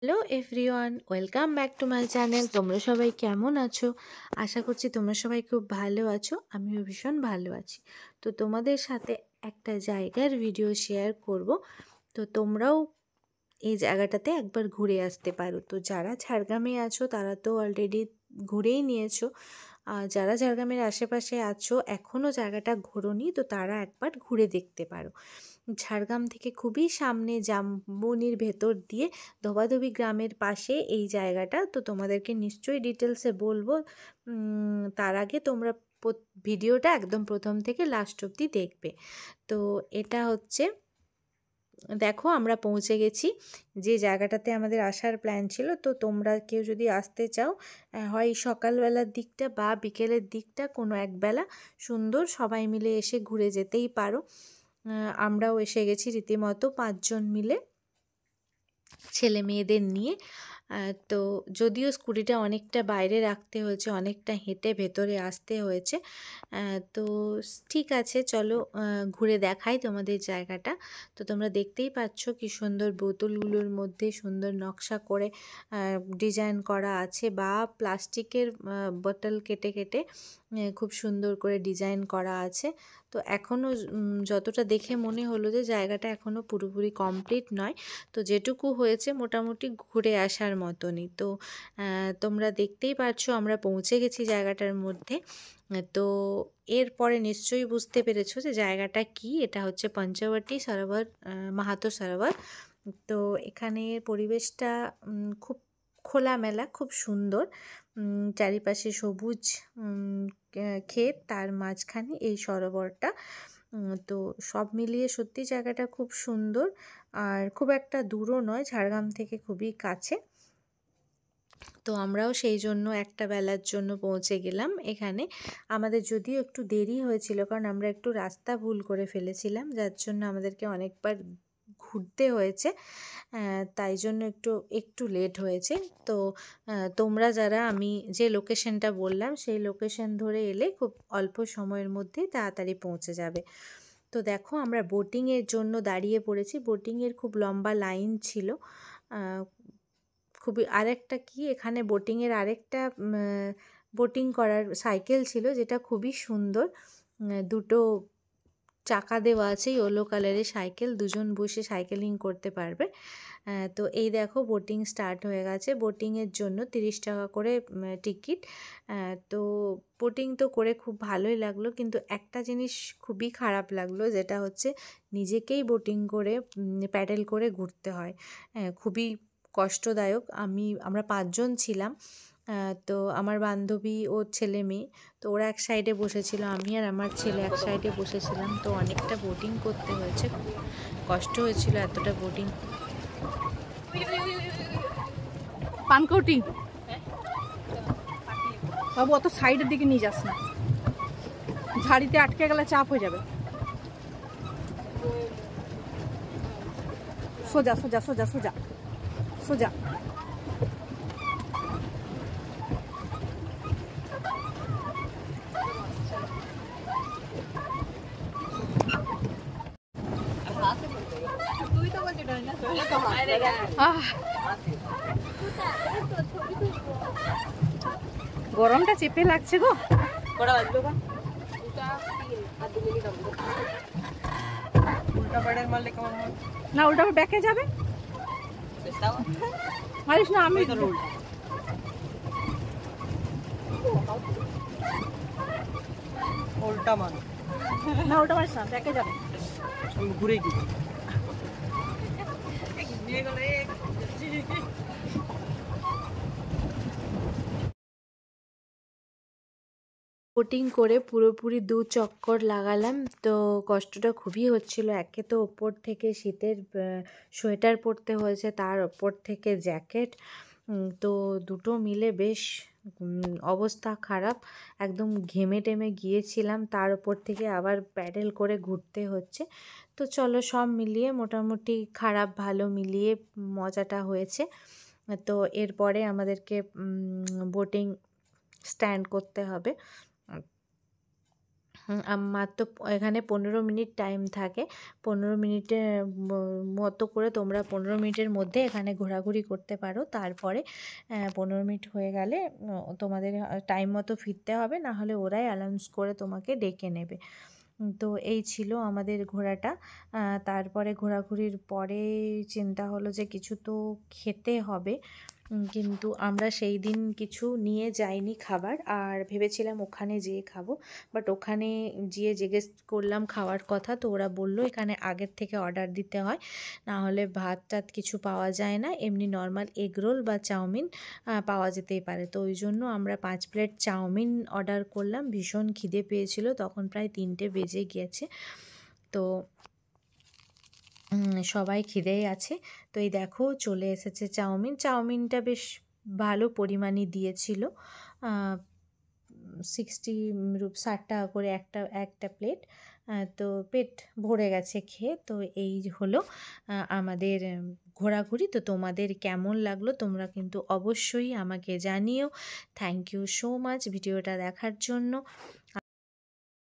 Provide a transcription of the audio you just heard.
Hello everyone, welcome back to my channel. তোমরা সবাই কেমন আছো? আশা করছি তোমরা সবাই খুব ভালো আছো। আমিও ভীষণ ভালো আছি। তো তোমাদের সাথে একটা জায়গার ভিডিও শেয়ার করব। তো তোমরাও এই জায়গাটাতে একবার ঘুরে আসতে পারো। তো যারা ঝাড়গ্রামে আছো তারা তো অলরেডি ঘুরেই নিয়েছো। আর যারা ঝাড়গ্রামের আশেপাশে আছো এখনও জায়গাটা ঘোরোনি, তো তারা একবার ঘুরে দেখতে পারো। ঝাড়গ্রাম থেকে খুবই সামনে জামবনির ভেতর দিয়ে ধোবাধুবি গ্রামের পাশে এই জায়গাটা। তো তোমাদেরকে নিশ্চয়ই ডিটেলসে বলবো। তার আগে তোমরা ভিডিওটা একদম প্রথম থেকে লাস্ট অবধি দেখবে। তো এটা হচ্ছে, দেখো আমরা পৌঁছে গেছি যে জায়গাটাতে আমাদের আসার প্ল্যান ছিল। তো তোমরা কেউ যদি আসতে চাও, হয় সকালবেলার দিকটা বা বিকেলের দিকটা, কোনো একবেলা সুন্দর সবাই মিলে এসে ঘুরে যেতেই পারো। আমরাও এসে গেছি রীতিমতো 5 জন মিলে, ছেলে মেয়েদের নিয়ে। তো যদিও স্কুটিটা অনেকটা বাইরে রাখতে হয়েছে, অনেকটা হেঁটে ভেতরে আসতে হয়েছে। তো ঠিক আছে, চলো ঘুরে দেখাই তোমাদের জায়গাটা। তো তোমরা দেখতেই পাচ্ছ কি সুন্দর বোতলগুলোর মধ্যে সুন্দর নকশা করে ডিজাইন করা আছে, বা প্লাস্টিকের বোতল কেটে কেটে খুব সুন্দর করে ডিজাইন করা আছে। তো এখনও যতটা দেখে মনে হলো যে জায়গাটা এখনও পুরোপুরি কমপ্লিট নয়। তো যেটুকু হয়েছে মোটামুটি ঘুরে আসার মতনই। তো তোমরা দেখতেই পাচ্ছো আমরা পৌঁছে গেছি জায়গাটার মধ্যে। তো এরপরে নিশ্চয়ই বুঝতে পেরেছো যে জায়গাটা কি। এটা হচ্ছে পঞ্চবটী সরোবর, মাহাতো সরোবর। তো এখানে পরিবেশটা খুব খোলামেলা, খুব সুন্দর। চারিপাশে সবুজ ক্ষেত, তার মাঝখানে এই সরোবরটা। তো সব মিলিয়ে সত্যি জায়গাটা খুব সুন্দর, আর খুব একটা দূরও নয়, ঝাড়গ্রাম থেকে খুবই কাছে। তো আমরাও সেই জন্য একটা বেলার জন্য পৌঁছে গেলাম এখানে। আমাদের যদিও একটু দেরি হয়েছিল, কারণ আমরা একটু রাস্তা ভুল করে ফেলেছিলাম, যার জন্য আমাদেরকে অনেকবার ঘুরতে হয়েছে। তাই জন্য একটু লেট হয়েছে। তো তোমরা যারা আমি যে লোকেশনটা বললাম সেই লোকেশন ধরে এলে খুব অল্প সময়ের মধ্যেই তাড়াতাড়ি পৌঁছে যাবে। তো দেখো আমরা বোটিংয়ের জন্য দাঁড়িয়ে পড়েছি। বোটিংয়ের খুব লম্বা লাইন ছিল। খুবই আরেকটা কি, এখানে বোটিংয়ের আরেকটা বোটিং করার সাইকেল ছিল, যেটা খুবই সুন্দর। দুটো চাকা দেওয়া আছে, ইয়েলো কালারের সাইকেল, দুজন বসে সাইকেলিং করতে পারবে। তো এই দেখো বোটিং স্টার্ট হয়ে গেছে। বোটিংয়ের জন্য 30 টাকা করে টিকিট। তো বোটিং তো করে খুব ভালোই লাগলো, কিন্তু একটা জিনিস খুবই খারাপ লাগলো, যেটা হচ্ছে নিজেকেই বোটিং করে প্যাডেল করে ঘুরতে হয়। খুবই কষ্টদায়ক। আমরা 5 জন ছিলাম। তো আমার বান্ধবী ও ছেলে মেয়ে, তো ওরা এক সাইডে বসেছিল, আমি আর আমার ছেলে এক সাইডে বসেছিলাম। তো অনেকটা বোটিং করতে হয়েছে, কষ্ট হয়েছিল এতটা বোটিং। পানকৌটি বাবু, অত সাইডের দিকে নিয়ে যাস না, ঝাড়িতে আটকে গেলে চাপ হয়ে যাবে। সোজা সোজা সোজা সোজা সোজা। গরমটা চেপে লাগছে গো। না, উল্টা ব্যাকে যাবে। মারিস না, আমি উল্টা মান না, উল্টা মারিস না, ব্যাকে যাবে। ঘুরে কি বোটিং করে পুরোপুরি 2 চক্কর লাগালাম। তো কষ্টটা খুবই হচ্ছিল। একে তো ওপর থেকে শীতের সোয়েটার পরতে হয়েছে, তার ওপর থেকে জ্যাকেট। তো দুটো মিলে বেশ অবস্থা খারাপ, একদম ঘেমে টেমে গিয়েছিলাম। তার ওপর থেকে আবার প্যাডেল করে ঘুরতে হচ্ছে। তো চলো, সব মিলিয়ে মোটামুটি খারাপ ভালো মিলিয়ে মজাটা হয়েছে। তো এরপরে আমাদেরকে বোটিং স্ট্যান্ড করতে হবে। মাত্র এখানে 15 মিনিট টাইম থাকে। 15 মিনিটের মতো করে তোমরা 15 মিনিটের মধ্যে এখানে ঘোরাঘুরি করতে পারো। তারপরে 15 মিনিট হয়ে গেলে তোমাদের টাইম মতো ফিরতে হবে, না হলে ওরাই অ্যানাউন্স করে তোমাকে ডেকে নেবে। তো এই ছিল আমাদের ঘোরাটা। তারপরে ঘোরাঘুরির পরে চিন্তা হলো যে কিছু তো খেতে হবে, কিন্তু আমরা সেই দিন কিছু নিয়ে যাইনি খাবার, আর ভেবেছিলাম ওখানে যেয়ে খাবো। বাট ওখানে গিয়ে জিজ্ঞেস করলাম খাওয়ার কথা, তো ওরা বললো এখানে আগের থেকে অর্ডার দিতে হয়, না হলে ভাত টাত কিছু পাওয়া যায় না, এমনি নর্মাল এগ রোল বা চাউমিন পাওয়া যেতেই পারে। তো ওই জন্য আমরা 5 প্লেট চাউমিন অর্ডার করলাম। ভীষণ খিদে পেয়েছিল, তখন প্রায় 3টে বেজে গিয়েছে। তো সবাই খিদেই আছে। তো এই দেখো চলে এসেছে চাউমিন। চাউমিনটা বেশ ভালো পরিমাণই দিয়েছিল। 60 টাকা করে একটা প্লেট। তো পেট ভরে গেছে খেয়ে। তো এই হলো আমাদের ঘোরাঘুরি। তো তোমাদের কেমন লাগলো তোমরা কিন্তু অবশ্যই আমাকে জানিও। থ্যাংক ইউ সো মাচ ভিডিওটা দেখার জন্য।